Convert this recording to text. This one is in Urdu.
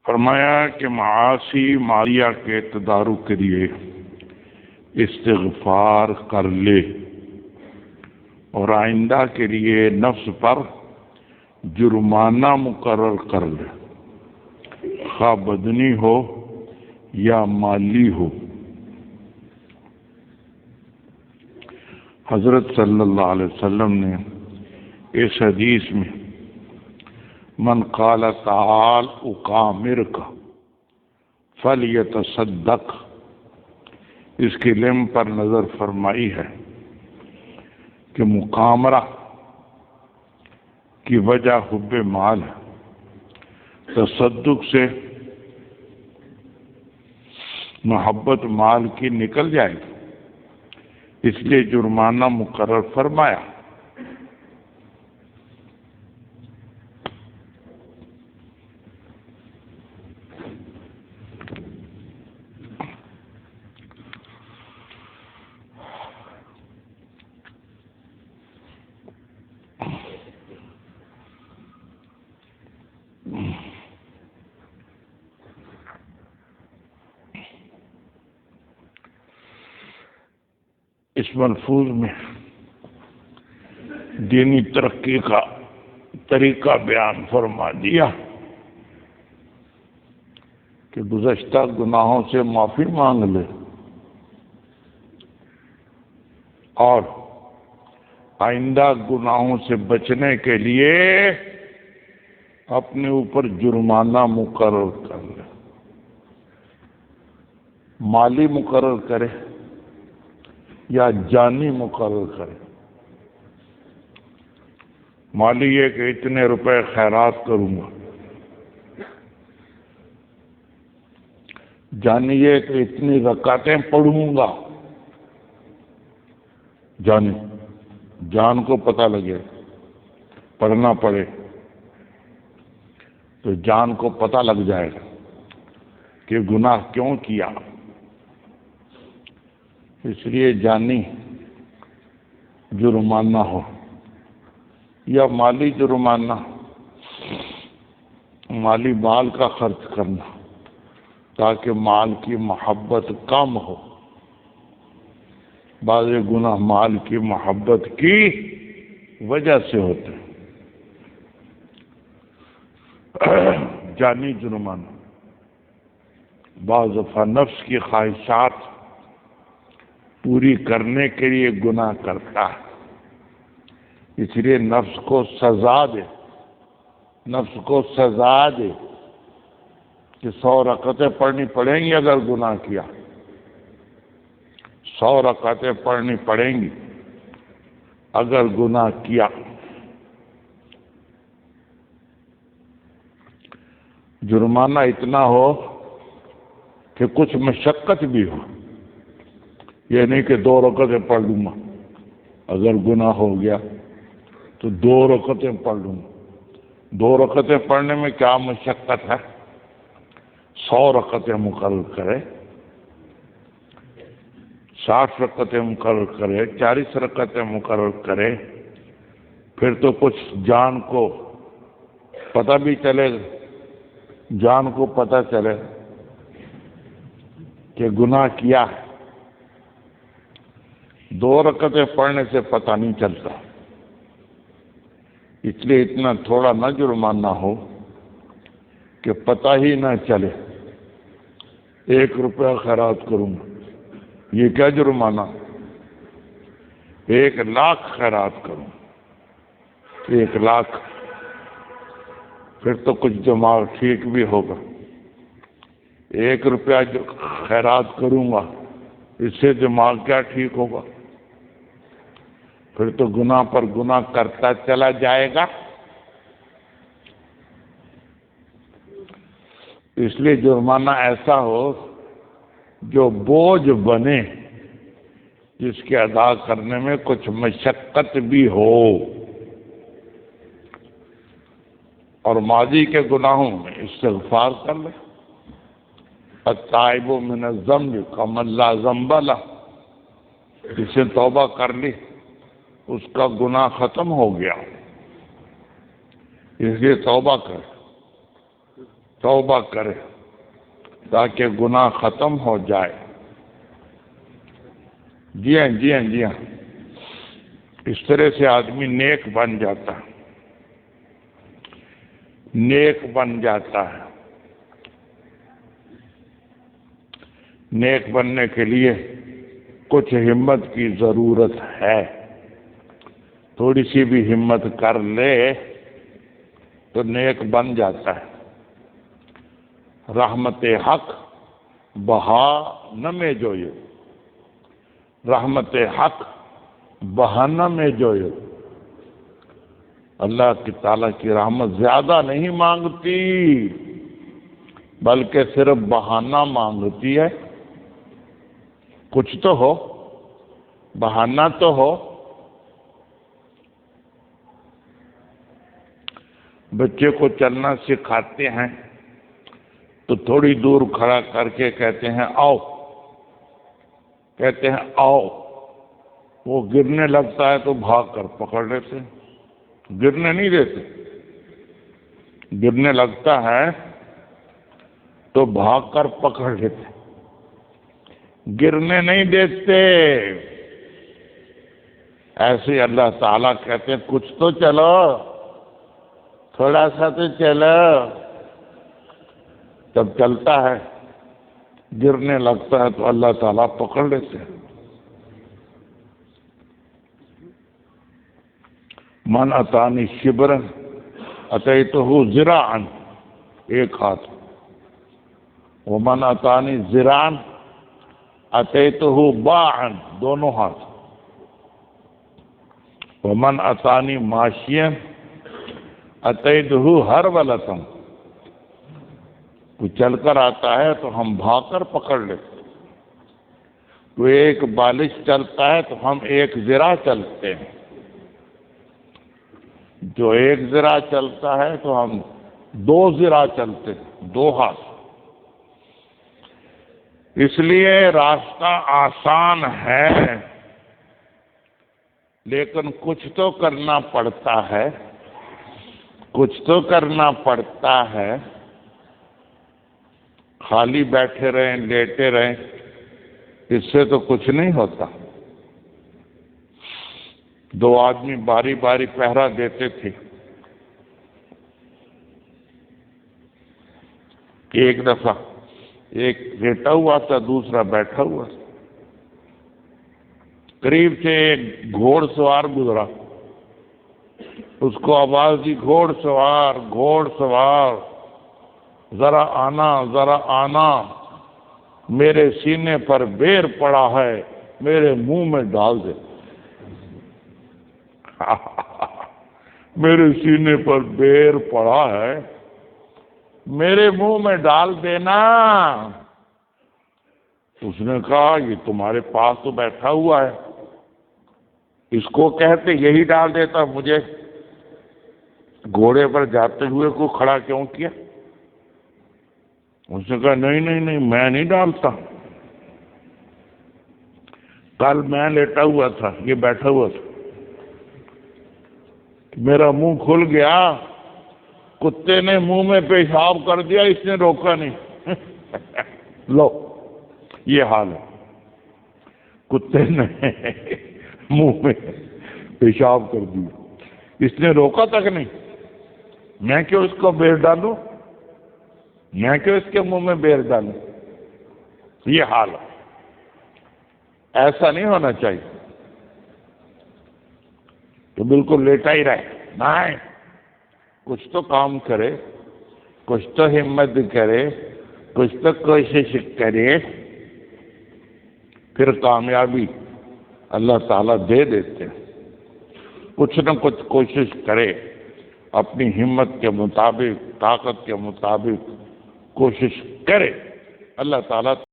فرمایا کہ معاصی مالیہ کے تدارک کے لیے استغفار کر لے اور آئندہ کے لیے نفس پر جرمانہ مقرر کر لے، خواہ بدنی ہو یا مالی ہو۔ حضرت صلی اللہ علیہ وسلم نے اس حدیث میں من قال تعال اقامرک فلیتصدق، اس کے لم پر نظر فرمائی ہے کہ مقامرہ کی وجہ حب مال ہے، تصدق سے محبت مال کی نکل جائے گی، اس لیے جرمانہ مقرر فرمایا۔ اس ملفوظ میں دینی ترقی کا طریقہ بیان فرما دیا کہ گزشتہ گناہوں سے معافی مانگ لے اور آئندہ گناہوں سے بچنے کے لیے اپنے اوپر جرمانہ مقرر کر لے، مالی مقرر کرے یا جانی مقرر کرے۔ مالی یہ کہ اتنے روپے خیرات کروں گا، جانی یہ کہ اتنی رکعتیں پڑھوں گا۔ جان کو پتہ لگے، پڑھنا پڑے تو جان کو پتہ لگ جائے گا کہ گناہ کیوں کیا، اس لیے جانی جرمانہ ہو یا مالی جرمانہ، مالی مال کا خرچ کرنا تاکہ مال کی محبت کم ہو۔ بعض گناہ مال کی محبت کی وجہ سے ہوتے ہیں۔ جانی جرمانہ بعض دفعہ نفس کی خواہشات پوری کرنے کے لیے گناہ کرتا ہے، اس لیے نفس کو سزا دے، نفس کو سزا دے کہ 100 رکعتیں پڑھنی پڑیں گی اگر گناہ کیا، 100 رکعتیں پڑھنی پڑیں گی اگر گناہ کیا۔ جرمانہ اتنا ہو کہ کچھ مشقت بھی ہو، یہ نہیں کہ 2 رکعتیں پڑھ لوں گا، اگر گناہ ہو گیا تو 2 رکعتیں پڑھ لوں گا۔ 2 رکعتیں پڑھنے میں کیا مشقت ہے؟ 100 رکعتیں مقرر کرے، 60 رکعتیں مقرر کرے، 40 رکعتیں مقرر کرے، پھر تو کچھ جان کو پتہ بھی چلے، جان کو پتہ چلے کہ گناہ کیا ہے۔ 2 رکعتیں پڑھنے سے پتہ نہیں چلتا، اس لیے اتنا تھوڑا نہ جرمانہ ہو کہ پتہ ہی نہ چلے۔ 1 روپیہ خیرات کروں گا، یہ کیا جرمانہ؟ 1 لاکھ خیرات کروں، 1 لاکھ، پھر تو کچھ دماغ ٹھیک بھی ہوگا۔ 1 روپیہ جو خیرات کروں گا اس سے دماغ کیا ٹھیک ہوگا؟ پھر تو گناہ پر گناہ کرتا چلا جائے گا۔ اس لیے جرمانہ ایسا ہو جو بوجھ بنے، جس کے ادا کرنے میں کچھ مشقت بھی ہو، اور ماضی کے گناہوں میں استغفار کر لے۔ التائب من الذنب کمن لا ذنب لہ، جس نے توبہ کر لی اس کا گناہ ختم ہو گیا، اس لیے توبہ کر، توبہ کرے تاکہ گناہ ختم ہو جائے۔ جی ہاں جی ہاں جی ہاں، اس طرح سے آدمی نیک بن جاتا ہے، نیک بن جاتا ہے۔ نیک بننے کے لیے کچھ ہمت کی ضرورت ہے، تھوڑی سی بھی ہمت کر لے تو نیک بن جاتا ہے۔ رحمت حق بہا نہ میں جوئے، رحمت حق بہانہ میں جوئے۔ اللہ کی تعالیٰ کی رحمت زیادہ نہیں مانگتی بلکہ صرف بہانہ مانگتی ہے۔ کچھ تو ہو، بہانہ تو ہو۔ بچے کو چلنا سکھاتے ہیں تو تھوڑی دور کھڑا کر کے کہتے ہیں آؤ، کہتے ہیں آؤ، وہ گرنے لگتا ہے تو بھاگ کر پکڑ لیتے ہیں، گرنے نہیں دیتے۔ گرنے لگتا ہے تو بھاگ کر پکڑ لیتے، گرنے نہیں دیتے۔ ایسے اللہ تعالیٰ کہتے ہیں کچھ تو چلو، تھوڑا سا تو چلو۔ جب چلتا ہے گرنے لگتا ہے تو اللہ تعالیٰ پکڑ لیتے ہیں۔ من اتانی شبرن اتیتہ ذراعا، ایک ہاتھ، ومن اتانی ذراعا اتیتہ باعا، دونوں ہاتھ، ومن اتانی ماشیا اتیتہ ہرولۃ، کوئی چل کر آتا ہے تو ہم بھاگ کر پکڑ لیتے، تو ایک بالش چلتا ہے تو ہم ایک ذراع چلتے ہیں، جو ایک ذراع چلتا ہے تو ہم دو ذراع چلتے ہیں، دو ہاتھ۔ اس لیے راستہ آسان ہے لیکن کچھ تو کرنا پڑتا ہے، کچھ تو کرنا پڑتا ہے۔ خالی بیٹھے رہیں، لیٹے رہیں، اس سے تو کچھ نہیں ہوتا۔ دو آدمی باری باری پہرا دیتے تھے، ایک دفعہ ایک لیٹا ہوا تھا، دوسرا بیٹھا ہوا تھا۔ قریب سے ایک گھوڑ سوار گزرا، اس کو آواز دی گھوڑ سوار، گھوڑ سوار، ذرا آنا، ذرا آنا، میرے سینے پر بیر پڑا ہے، میرے منہ میں ڈال دے۔ میرے سینے پر بیر پڑا ہے، میرے منہ میں ڈال دینا۔ اس نے کہا یہ تمہارے پاس تو بیٹھا ہوا ہے، اس کو کہتے یہی ڈال دیتا، مجھے گھوڑے پر جاتے ہوئے کو کھڑا کیوں کیا؟ اس نے کہا نہیں نہیں نہیں، میں نہیں ڈالتا، کل میں لیٹا ہوا تھا، یہ بیٹھا ہوا تھا، میرا منہ کھل گیا، کتے نے منہ میں پیشاب کر دیا، اس نے روکا نہیں۔ لو یہ حال ہے، کتے نے منہ میں پیشاب کر دیا، اس نے روکا تک نہیں، میں کیوں اس کو بیر ڈالوں، میں کیوں اس کے منہ میں بیر ڈالوں؟ یہ حال ہے، ایسا نہیں ہونا چاہیے۔ تو بالکل لیٹا ہی رہے، نہیں، کچھ تو کام کرے، کچھ تو ہمت کرے، کچھ تو کوشش کرے، پھر کامیابی اللہ تعالیٰ دے دیتے ہیں۔ کچھ نہ کچھ کوشش کرے، اپنی ہمت کے مطابق، طاقت کے مطابق کوشش کرے، اللہ تعالیٰ